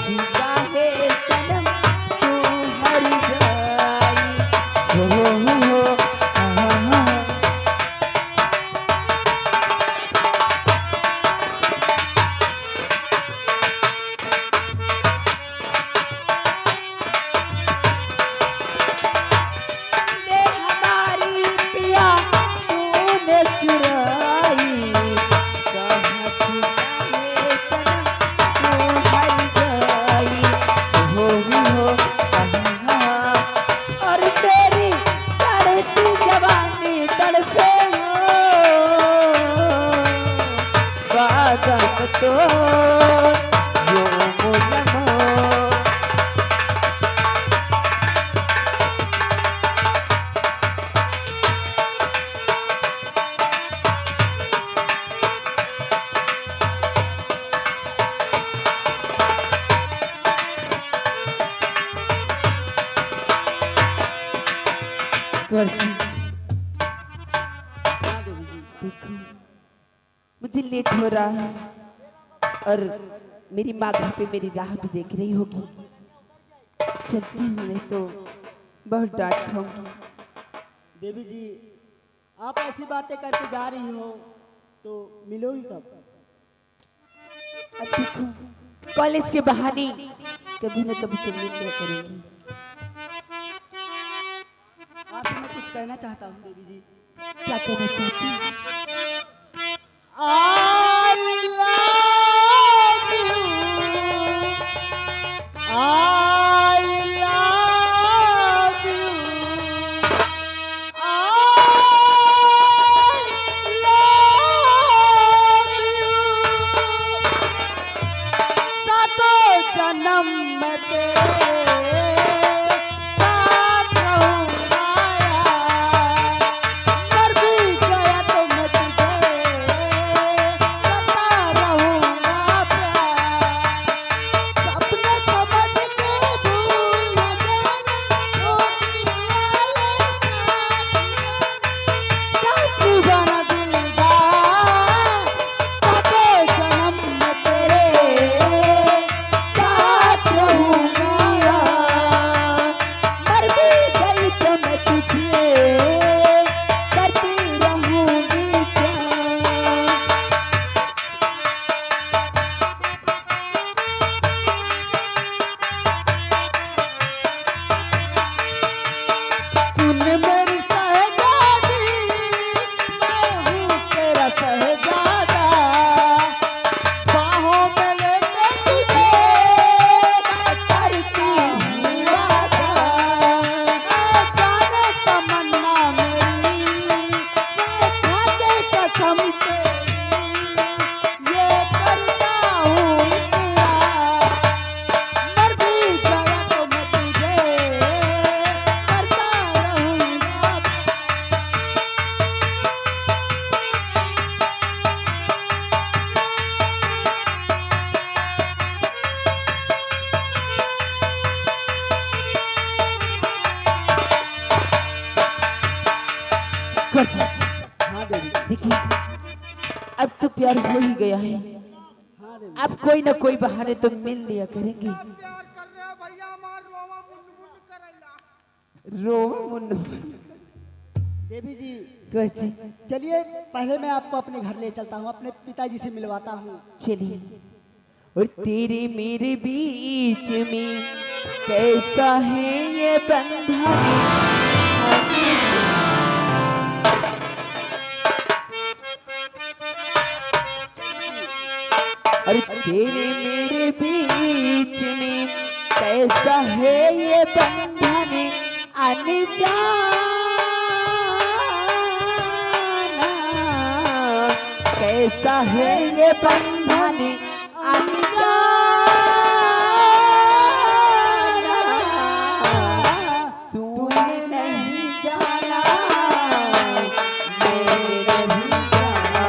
छुपा है सनम तू हर जाई हो हमारी पिया तूने चुराई कहाँ छुपा है सनम तू हर जाई हो और मेरी चढ़ती जवानी तड़पे हो बादम तो यो मुलमो जी देखो मुझे लेट हो रहा है और मेरी माँ घर पे मेरी राह भी देख रही होगी। चलती हूँ नहीं तो बहुत डांट खाऊंगी। देवी जी आप ऐसी बातें करके जा रही हो तो मिलोगी कब? अब देखो कॉलेज के बहाने कभी न कभी तो मिल लिया करेंगी। आपसे मैं कुछ कहना चाहता हूँ देवी जी। क्या कहना चाहती हैं? I love you. I love you. I love you. सातों जन्म में तेरे साथ रहूंगा यार। मर भी गया तो मैं तुझे करता रहूंगा प्यार। सपने समझ के भूल न जाना वो दिल वाले साथ दिलदार। सातों जन्म में तेरे साथ रहूंगा यार। मर भी गई तो मैं तुझे करती रहूंगी प्यार। सुन मेरी शहजादी मैं हूँ तेरा शहजादा। बाहों में लेके तुझे मैं करती हूँ वादा। जाने तमन्ना मेरी मैं खाके कसम तेरी ये करता हूँ इकरार। मर भी गया तो मैं तुझे करता रहूंगा। जी हाँ देवी। देखिए अब तो प्यार हो ही गया है। हाँ देवी। अब कोई ना कोई बहाने तो मिल लिया करेंगे। प्यार कर रहे हो भैया हमार रोवा मुन मुन करैला। रोवा मुन्नू देवी जी जी चलिए पहले मैं आपको अपने घर ले चलता हूँ, अपने पिताजी से मिलवाता हूँ। चलिए। और तेरे मेरे बीच में कैसा है ये बंधन और तेरे मेरे बीच में कैसा है ये बंधन अनजाना कैसा है ये बंधन अनजाना तूने नहीं जाना मैंने नहीं जाना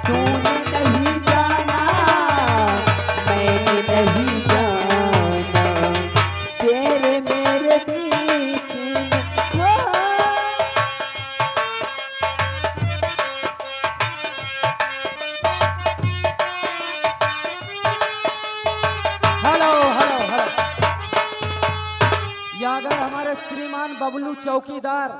तूने नहीं जाना मैंने नहीं जाना तेरे मेरे बीच में हो चौकीदार।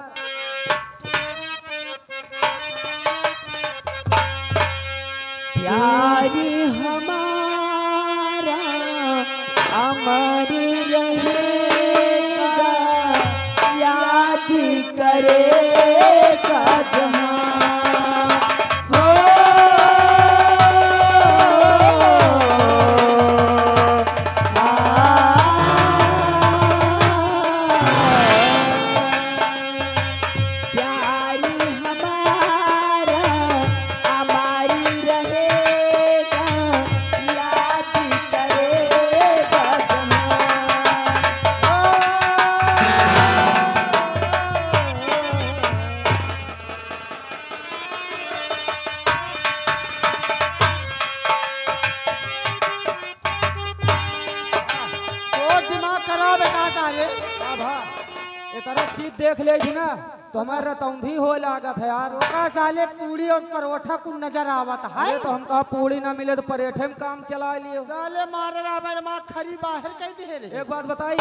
प्यारी हमारा अमर रहेगा, याद करेगा जहां। हो प्यारी हमारा हमारी रहेगा, याद करेगा और दिमाग खराब है कहा तारे। एक चीज देख ले थी ना तो हमारे रतौंधी हो लागत है यार। का साले पूरी और परोठा को नजर आवत है। ये तो हम कहा पूरी ना मिले तो परेठे में काम चला लिए। साले मारे रहा मेरे माँ खरी बाहर कह दे रे। एक बात बताई,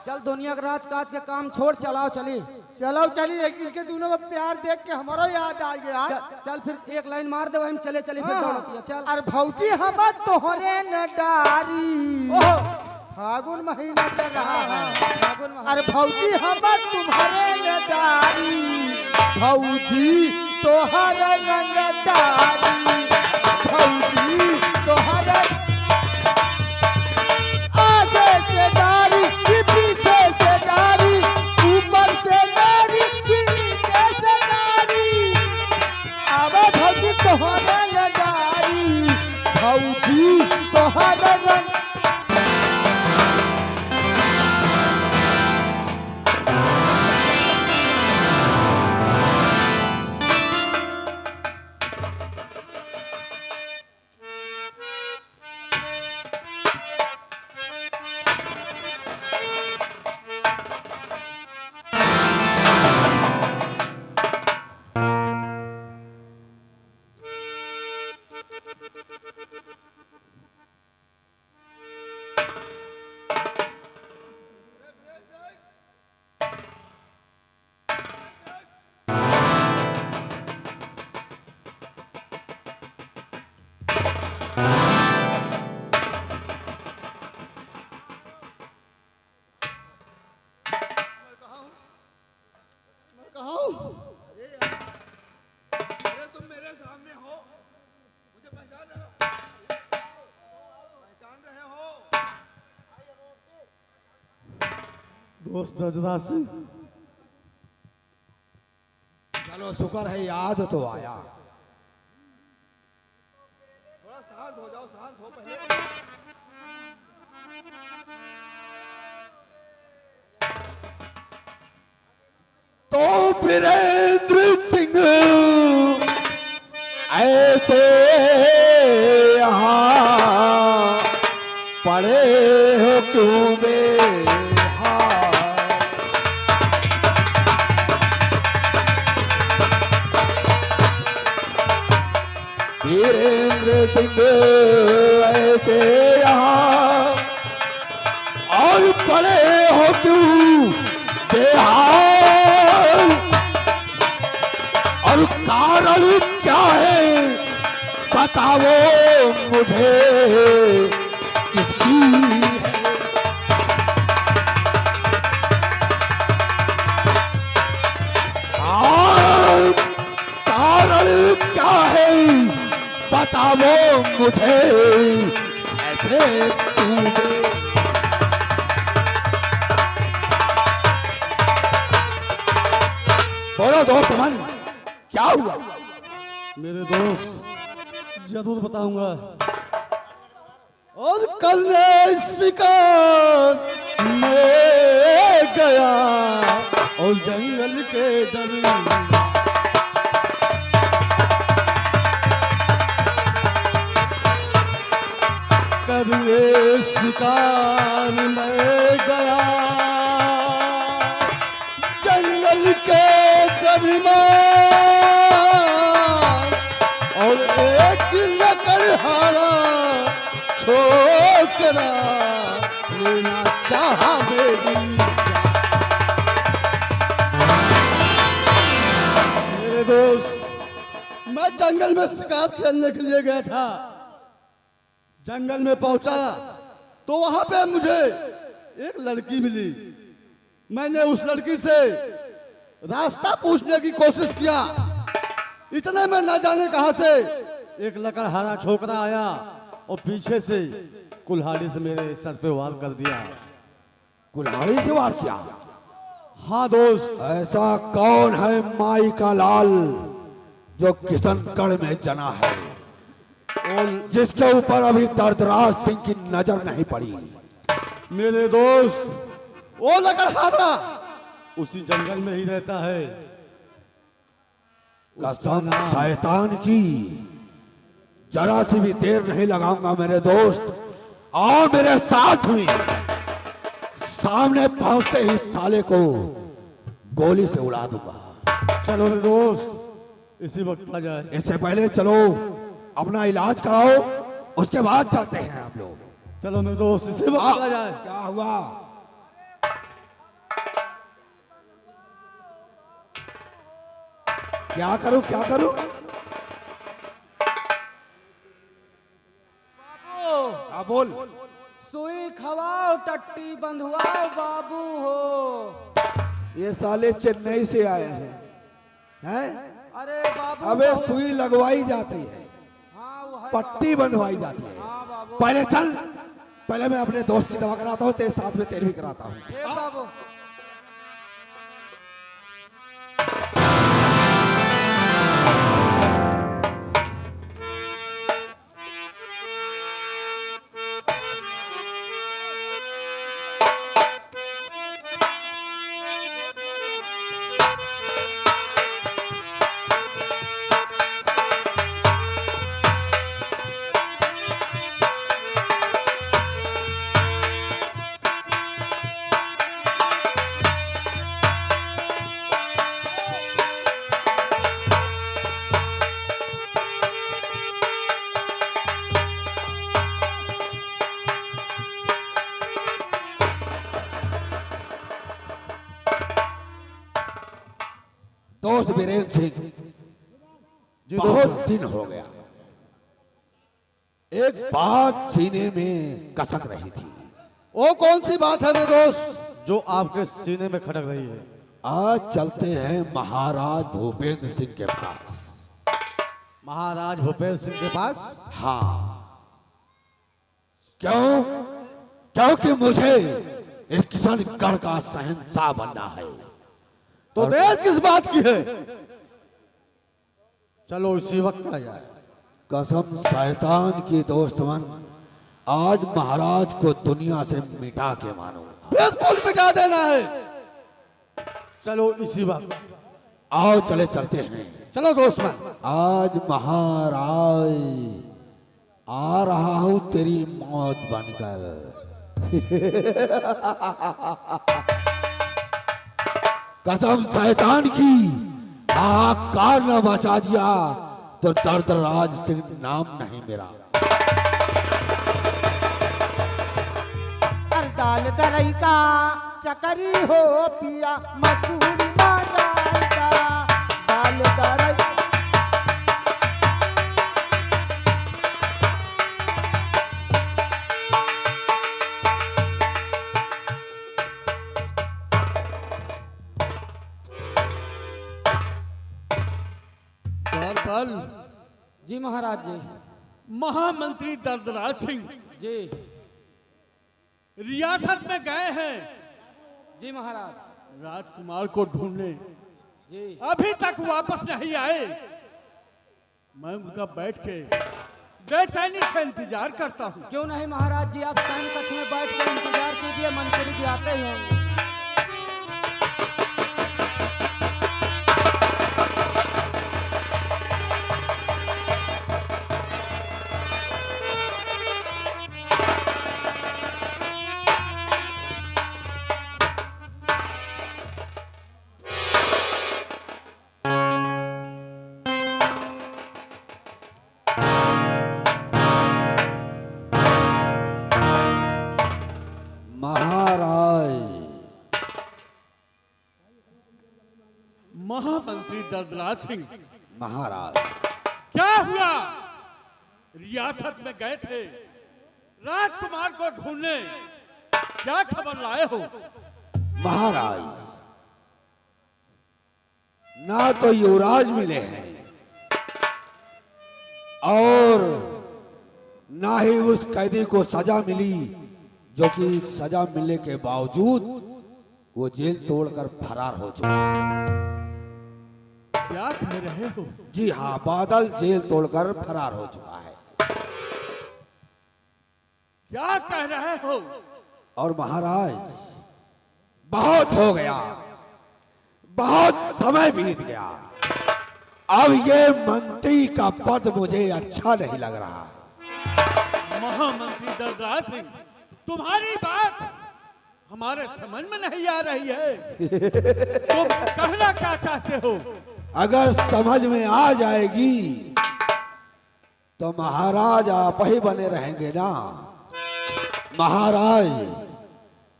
चल दुनिया के राज काज के काम छोड़, चलाओ चली। चलो चली इनके दोनों का प्यार देख के हमारा याद आ गया। चल फिर एक लाइन मार दे वही में चले चली फिर दौड़ती। चल अरे भौजी हम तोहरे न डारी, फागुन महीना चल रहा है। अरे भौजी हम तुम्हारे न डारी, भौजी तोहर रंग डारी, भौजी तोहर आगे से डारी कि पीछे से डारी, ऊपर से डारी कि नीचे से डारी। अब भौजी तोहर न डारी, भौजी तोहर रंग। अरे तुम मेरे सामने हो, मुझे पहचान रहे हो? दोस्त रजदा सिंह, चलो शुक्र है याद तो आया। थोड़ा शांत हो जाओ, शांत हो पहले। तो वीरेंद्र सिंह ऐसे यहाँ पड़े हो क्यों बेहाल? वीरेंद्र सिंह ऐसे यहाँ और पड़े हो क्यों बेहाल? और कारण क्या है बताओ मुझे, किसकी है? कारण क्या है बताओ मुझे, ऐसे तूने बोलो दोस्त मन क्या हुआ? मेरे दोस्त जरूर बताऊंगा। और कल शिकार में गया और जंगल के दरिया करने शिकार में गया, जंगल के दरमियान और एक लकड़हारा छोकरा लेना चाहा मेरी जान। दोस्त, मैं जंगल में शिकार खेलने के लिए गया था। जंगल में पहुंचा तो वहां पे मुझे एक लड़की मिली। मैंने उस लड़की से रास्ता पूछने की कोशिश किया। इतने में न जाने कहां से एक लकड़हारा छोकरा आया और पीछे से कुल्हाड़ी से मेरे सर पे वार कर दिया। कुल्हाड़ी से वार किया? हाँ दोस्त। ऐसा कौन है माई का लाल जो किशनगढ़ में जना है और जिसके ऊपर अभी दर्दराज सिंह की नजर नहीं पड़ी? मेरे दोस्त, वो लकड़हारा उसी जंगल में ही रहता है। कसम शैतान की, जरा सी भी देर नहीं लगाऊंगा मेरे दोस्त। और मेरे साथ में सामने पहुंचते ही साले को गोली से उड़ा दूंगा। चलो मेरे दोस्त, इसी वक्त आ जाए। इससे पहले चलो अपना इलाज कराओ, उसके बाद चलते हैं हम लोग। चलो मेरे दोस्त, इसी वक्त आ जाए। क्या हुआ? क्या करूं, क्या करूं? बाबू हाँ बोल। सुई खवाओ टट्टी बंधवाओ बाबू हो। ये साले चेन्नई से आए हैं? अरे बाबू अबे बहुत- सुई लगवाई जाती है, हाँ वो है पट्टी बंधवाई जाती है। हाँ बाबू। पहले चल, पहले मैं अपने दोस्त की दवा कराता हूँ, तेरे साथ में तेरी भी कराता हूँ। ए बाबू दोस्त वीरेंद्र सिंह, बहुत दिन हो गया, एक बात सीने में कसक रही थी। वो कौन सी बात है मेरे दोस्त जो आपके सीने में खटक रही है? आज चलते हैं महाराज भूपेंद्र सिंह के पास। महाराज भूपेंद्र सिंह के पास? हाँ। क्यों? क्योंकि मुझे इस किशनगढ़ का शहंशाह बनना है। तो देर किस बात की है? चलो इसी वक्त आ जाए। कसम शैतान की दोस्त मन, आज महाराज को दुनिया से मिटा के मानूंगा। बिल्कुल मिटा देना है। चलो इसी वक्त। आओ चले चलते हैं। चलो दोस्त मैं। आज महाराज आ रहा हूं तेरी मौत बनकर। कसम शैतान की, हाहाकार न मचा दिया तो दर्दराज सिंह नाम नहीं मेरा। दाल दरई का चकरी हो पिया मसूरी मांगाई का दाल दरई। बल जी महाराज जी। महामंत्री दर्दराज सिंह जी रियासत में गए हैं जी महाराज। राजकुमार को ढूंढने, जी अभी तक वापस नहीं आए। मैं उनका बैठ के बेचैनी से इंतजार करता हूँ। क्यों नहीं महाराज जी, आप सैन्य कक्ष में बैठ कर इंतजार कीजिए, मंत्री जी आते ही होंगे। महाराज महामंत्री दर्दराज सिंह, महाराज क्या हुआ? रियासत में गए थे राजकुमार को ढूंढने, क्या खबर लाए हो? महाराज, ना तो युवराज मिले हैं और ना ही उस कैदी को सजा मिली, जो कि सजा मिलने के बावजूद वो जेल तोड़कर फरार हो चुका है। क्या कह रहे हो? जी हाँ, बादल जेल तोड़कर फरार हो चुका है। क्या कह रहे हो? और महाराज, बहुत हो गया, बहुत समय बीत गया, अब ये मंत्री का पद मुझे अच्छा नहीं लग रहा। महामंत्री दर्दराज सिंह, तुम्हारी बात हमारे समझ में नहीं आ रही है। तुम कहना क्या चाहते हो? अगर समझ में आ जाएगी तो महाराज आप ही बने रहेंगे ना। महाराज,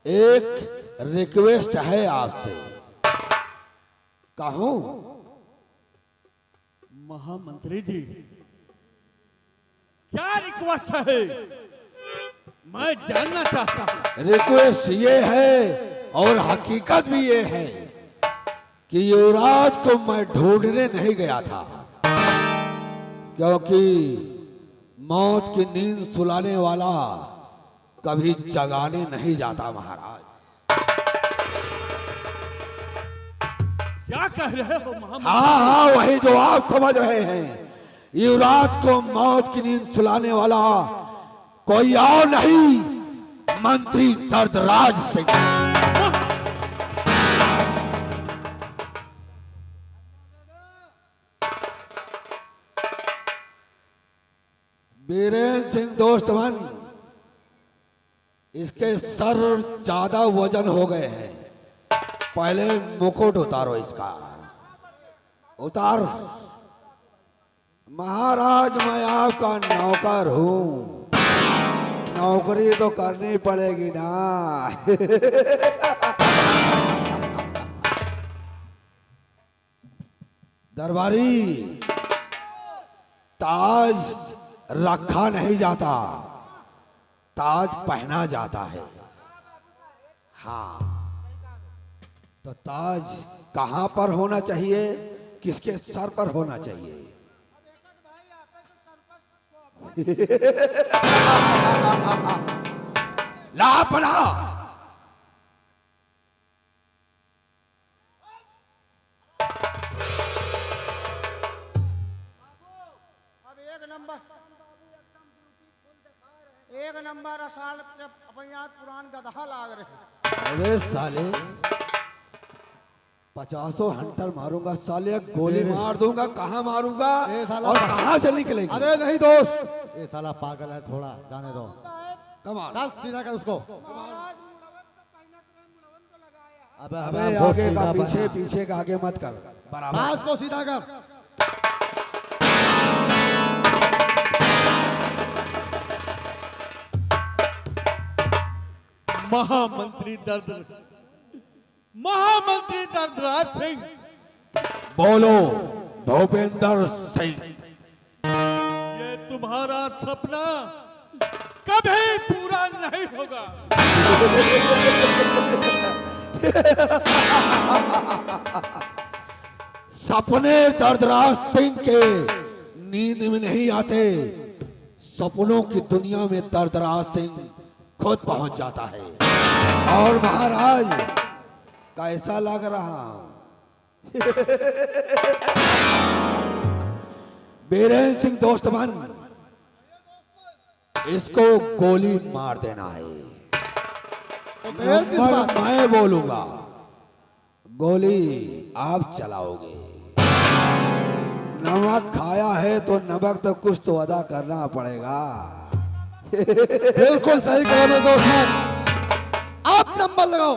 एक रिक्वेस्ट है आपसे, कहूं? महामंत्री जी, क्या रिक्वेस्ट है? मैं जानना चाहता हूं। रिक्वेस्ट ये है और हकीकत भी ये है कि युवराज को मैं ढूंढने नहीं गया था, क्योंकि मौत की नींद सुलाने वाला कभी जगाने नहीं जाता। महाराज, क्या कह रहे हो महामंत्री? हाँ, वही जो आप समझ रहे हैं। युवराज को मौत की नींद सुलाने वाला कोई और नहीं, मंत्री दर्दराज सिंह। बीरेन सिंह दोस्तमन, इसके सर ज्यादा वजन हो गए हैं, पहले मुकुट उतारो इसका। उतार। महाराज, मैं आपका नौकर हूं, नौकरी तो करनी पड़ेगी ना। दरबारी, ताज रखा नहीं जाता, ताज पहना जाता है। हाँ, तो ताज कहां पर होना चाहिए? किसके सर पर होना चाहिए? लापड़ा। अब एक नंबर साल अपने यहाँ पुरान गधा लाग रहे। अरे साले, 50 हंटर मारूंगा साले, गोली मार दूंगा। कहाँ मारूंगा और कहाँ से निकलेगी? अरे नहीं दोस्त, ये साला पागल है, थोड़ा जाने दो। कमाल। चल सीधा कर उसको। अबे आगे का पीछे, पीछे का आगे मत कर, बराबर। बाज को सीधा कर। महामंत्री दर्दराज सिंह। बोलो भूपेंद्र सिंह। ये तुम्हारा सपना कभी पूरा नहीं होगा। सपने दर्दराज सिंह के नींद में नहीं आते, सपनों की दुनिया में दर्दराज सिंह खुद पहुंच जाता है। और महाराज, कैसा लग रहा? बीरेन सिंह दोस्तमन, इसको गोली मार देना है। नंबर मैं बोलूंगा, गोली आप चलाओगे। नमक खाया है तो नमक तो कुछ तो अदा करना पड़ेगा। बिल्कुल सही कहो मेरे दोस्त। आप नंबर लगाओ।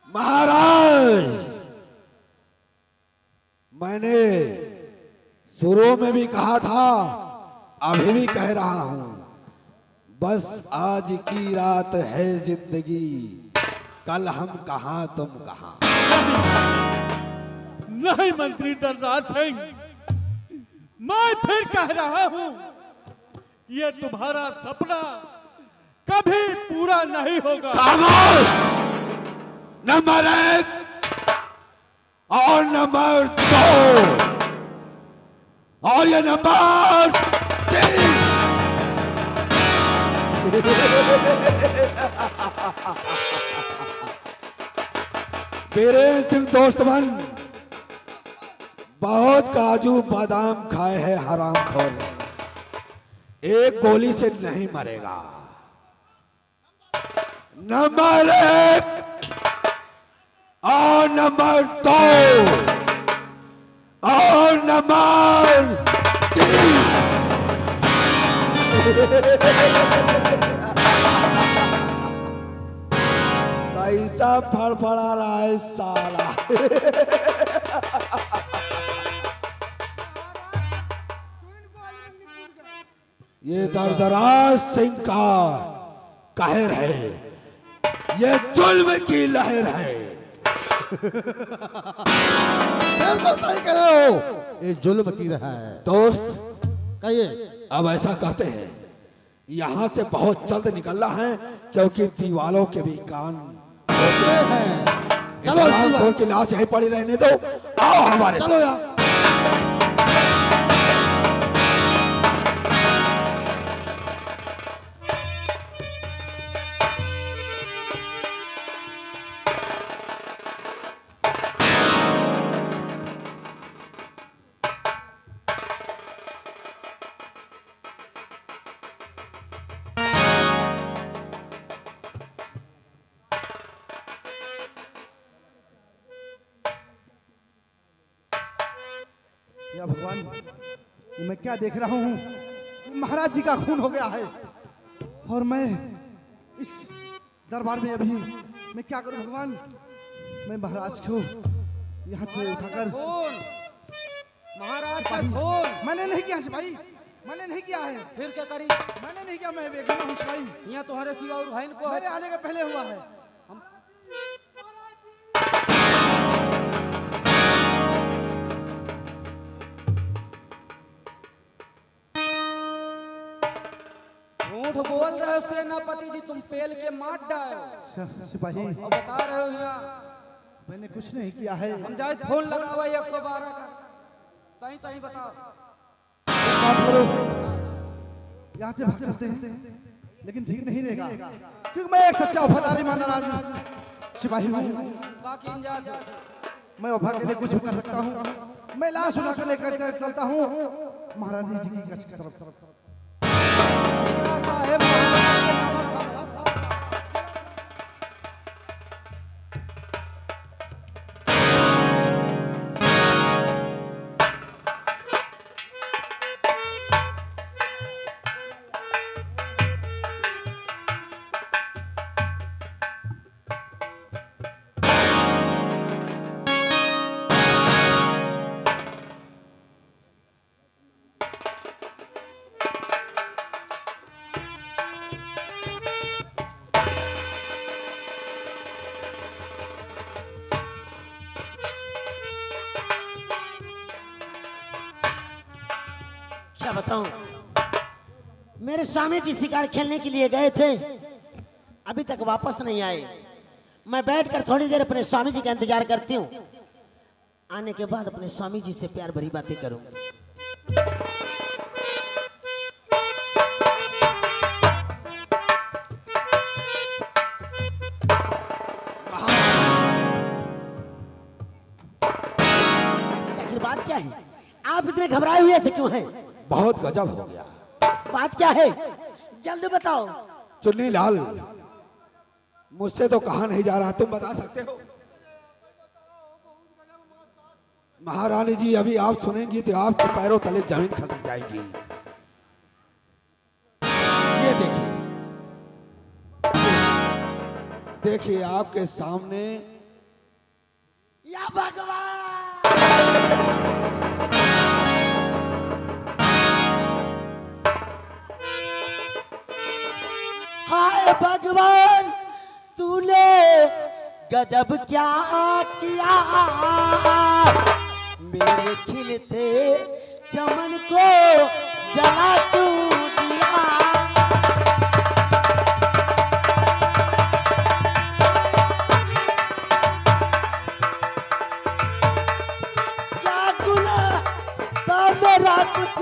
महाराज, मैंने शुरू में भी कहा था, अभी भी कह रहा हूं, बस आज की रात है जिंदगी, कल हम कहां तुम कहां। नहीं मंत्री दलराज सिंह, मैं फिर कह रहा हूं, ये तुम्हारा सपना कभी पूरा नहीं होगा। खामोश! नंबर 1 और नंबर 2 और ये नंबर 3। बीरेंद्र सिंह दोस्तमन, बहुत काजू बादाम खाए हैं हरामखोर, एक गोली से नहीं मरेगा। नंबर 1 और नंबर 2 और नंबर 3। कैसा फड़फड़ा रहा है साला। ये दरदराज सिंह का कहर है, ये जुल्म की लहर है। बिल्कुल सही कह रहे हो, ये जुल्म की रहा है। दोस्त, कहिए। अब ऐसा करते हैं, यहाँ से बहुत जल्द निकलना है, क्योंकि दीवालों के भी कान होते हैं। चलो इस की लाश यहीं पड़ी रहने दो, आओ हमारे। चलो यार। या भगवान, ये मैं क्या देख रहा हूँ? महाराज जी का खून हो गया है और मैं इस दरबार में अभी मैं क्या करूं भगवान? मैं महाराज को यहाँ से उठाकर खून, महाराज का खून मैंने नहीं किया सिपाही, मैंने नहीं किया है। फिर क्या करी? मैंने नहीं किया, मैं बेगुनाह हूँ सिपाही। यहाँ तुम्हारे सिवा और भाई को मेरे आने के पहले हुआ है। झूठ बोल रहे हो सेनापति जी, तुम पेल के मार डालो। सिपाही, और बता रहे हो यहाँ मैंने कुछ नहीं किया है। हम जाए फोन लगाओ 112 का, सही सही बताओ। काम करो, यहाँ से भाग चलते हैं, लेकिन ठीक नहीं रहेगा, क्योंकि मैं एक सच्चा वफादार ईमानदार सिपाही हूँ। बाकी इंजाज मैं वफा के लिए कुछ भी कर सकता हूँ। मैं लाश उठा कर लेकर चलता हूँ महारानी जी की कच्छ की तरफ। साहेब क्या बताऊं, मेरे स्वामी जी शिकार खेलने के लिए गए थे, अभी तक वापस नहीं आए। मैं बैठकर थोड़ी देर अपने स्वामी जी का इंतजार करती हूँ, आने के बाद अपने स्वामी जी से प्यार भरी बातें करूंगी। आखिर बात क्या है? आप इतने घबराए हुए ऐसे क्यों हैं? बहुत गजब हो गया। बात क्या है? जल्दी बताओ। चुन्नी लाल, मुझसे तो कहा नहीं जा रहा, तुम बता सकते हो? महारानी जी, अभी आप सुनेंगी तो आपके पैरों तले जमीन खसक जाएगी। ये देखिए, देखिए आपके सामने। या भगवान, हाय भगवान, तूने गजब क्या किया, मेरे खिलते चमन को जला तू दिया। क्या गुनाह था मेरा कुछ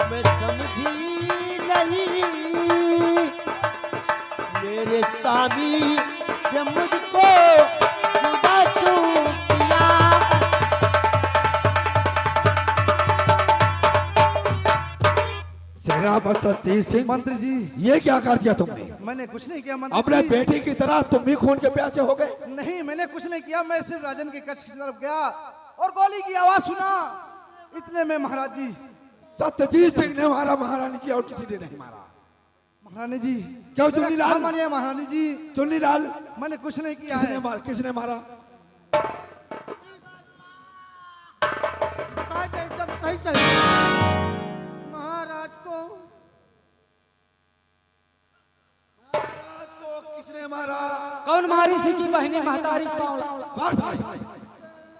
मैं समझी नहीं, मेरे स्वामी से मुझको जुदा क्यों किया। सेनापति सतीश सिंह, मंत्री जी ये क्या कर दिया तुमने? मैंने कुछ नहीं किया मंत्री अपने जी। बेटी की तरह तुम भी खून के प्यासे हो गए। नहीं मैंने कुछ नहीं किया, मैं सिर्फ राजन के कक्ष की तरफ गया और गोली की आवाज सुना, इतने में महाराज जी। सत्यजीत सिंह ने मारा महारानी जी और किसी ने नहीं मारा। महारानी जी क्यों चुन्नीलाल? हाँ, मानिए महारानी जी, चुन्नीलाल मैंने कुछ नहीं किया किसने है। मारा? किसने मारा? बताए थे एकदम सही सही। महाराज को किसने मारा? कौन मारी सी की बहनी महतारी पाँव मार भाई,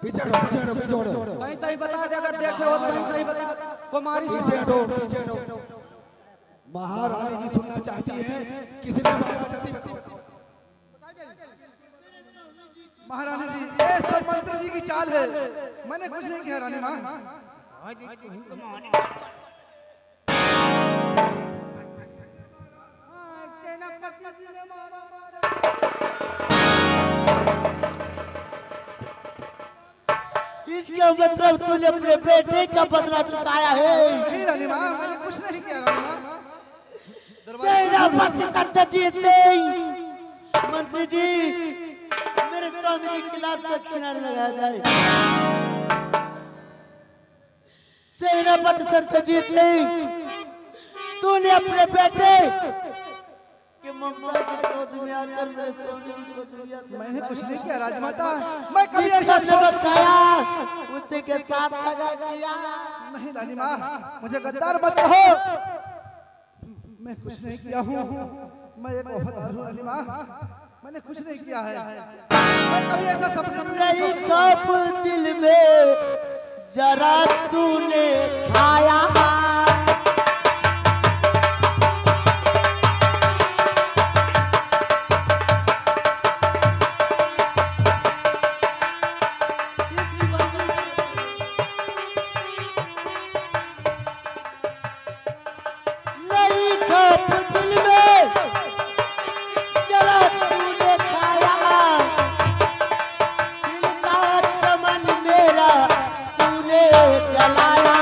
पीछे हटो, पीछे हटो, पीछे हटो, कहीं सही बता दे, अगर देखे हो तो सही बता। को मारी सी पीछे हटो, पीछे हटो। महारानी जी सुनना चाहती है किसने मारा? जल्दी बताओ। महारानी जी ये सब मंत्री जी की चाल है, मैंने कुछ नहीं किया रानी माँ। इसका मतलब तूने अपने बेटे का बदला चुकाया है। नहीं रानी माँ, मैंने कुछ नहीं किया रानी माँ। सेनापति सत्यजीत सिंह, मंत्री जी मेरे स्वामी जी की लाश का किनारे लगाया जाए। सेनापति सत्यजीत सिंह, तूने अपने बेटे के ममता की गोद में आकर मेरे स्वामी जी को दिया था। मैंने कुछ नहीं किया राजमाता, मैं कभी जिसका ऐसा सोच सबक खाया उसी के साथ लगा किया। नहीं रानी माँ, मुझे गद्दार मत कहो, मैं कुछ नहीं किया हूँ, मैं एक वफादार हूँ रानी माँ, मैंने कुछ नहीं किया है। मैं कभी ऐसा सपना में नहीं नहीं सोच सकता। कब दिल में जरा तूने खाया, नहीं कब दिल में जरा तूने खाया, खिलता चमन मेरा तूने जलाया।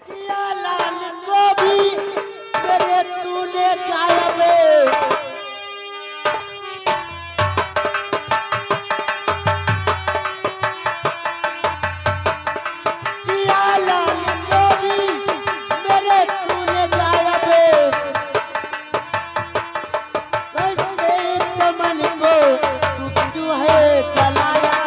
किया लाल को भी मेरे तूने गायब, किया लाल को भी मेरे तूने गायब, कैसे चमन को तू क्यों है जलाया।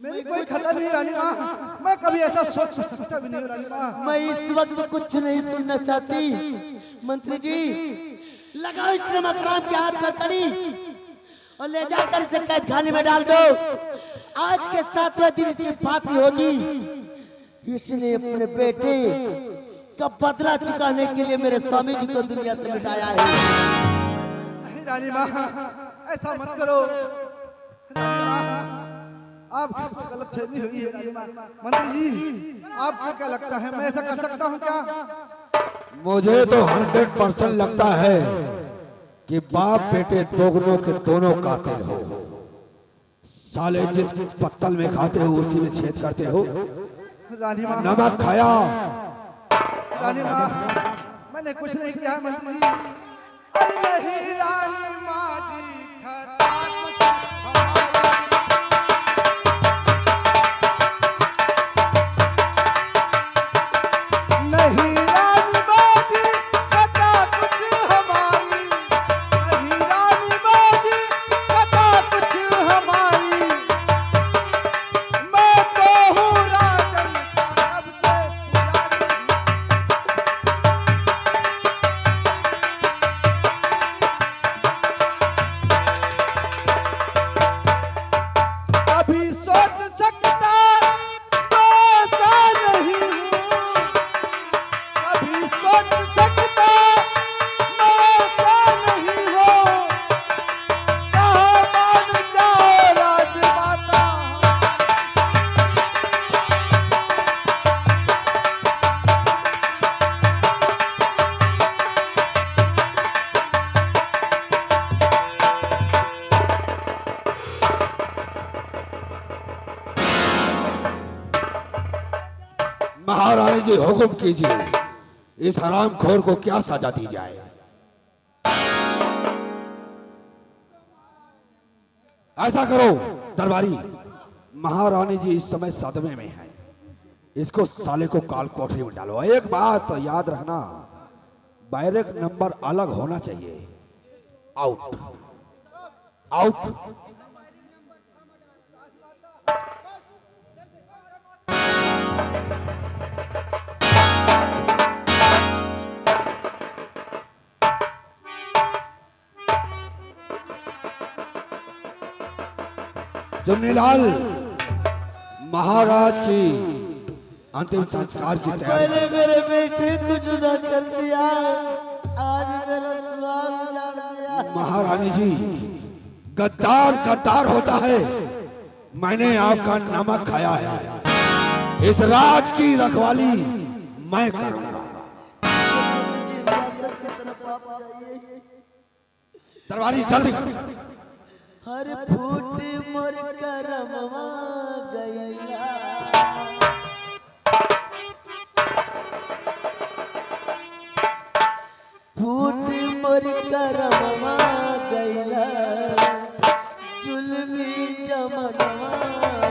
मेरी कोई खतर नहीं रानी माँ, मैं कभी ऐसा सोच सकता भी नहीं हूँ रानी माँ। मैं इस वक्त कुछ नहीं सुनना चाहती। मंत्री जी लगाओ इस मकराम के हाथ में कड़ी और ले जाकर इसे कैद खाने में डाल दो। आज के 7वें दिन इसकी फांसी होगी। इसने अपने बेटे का बदला चुकाने के लिए मेरे स्वामी जी को दुनिया से मिटाया है। नहीं रानी माँ, ऐसा मत करो रानी माँ, आपको गलत फहमी हुई है रानी माँ। मंत्री जी आपको क्या लगता है, मैं ऐसा कर सकता हूँ क्या? मुझे तो 100% लगता है कि बाप बेटे दोनों के दोनों कातिल हो। साले जिस पत्तल में खाते हो उसी में छेद करते हो। रानी माँ, नमक खाया। रानी माँ, मैंने कुछ नहीं किया है मंत्री जी। अरे नहीं रानी माँ जी, खता कुछ हमारी। नहीं रानी माँ जी, खता कुछ हमारी। नहीं रानी जी हुक्म कीजिए, इस हरामखोर को क्या सजा दी जाए? ऐसा करो दरबारी, महारानी जी इस समय सदमे में है, इसको साले को काल कोठरी में डालो। एक बात तो याद रखना, बैरक नंबर अलग होना चाहिए। Out out. जुम्नीलाल, महाराज की अंतिम संस्कार की तैयारी। मैंने मेरे बेटे को जुदा कर दिया, आज मेरा दुआर उजाड़ दिया। महारानी जी, गद्दार गद्दार होता है। मैंने आपका नमक खाया है, इस राज की रखवाली मैं करूंगा। जी रियासत की तरफ आप जाइए। दरबारी जल्दी करो। हर फूट मोर करमवा गईला, फूट मोर करमवा गईला, जुल्मी जमनवा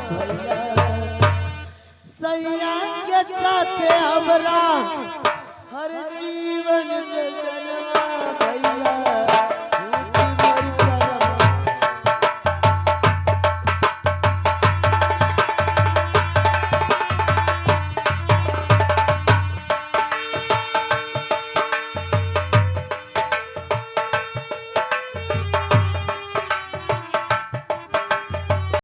भैया, सैया के साथ हमरा हर जीवन में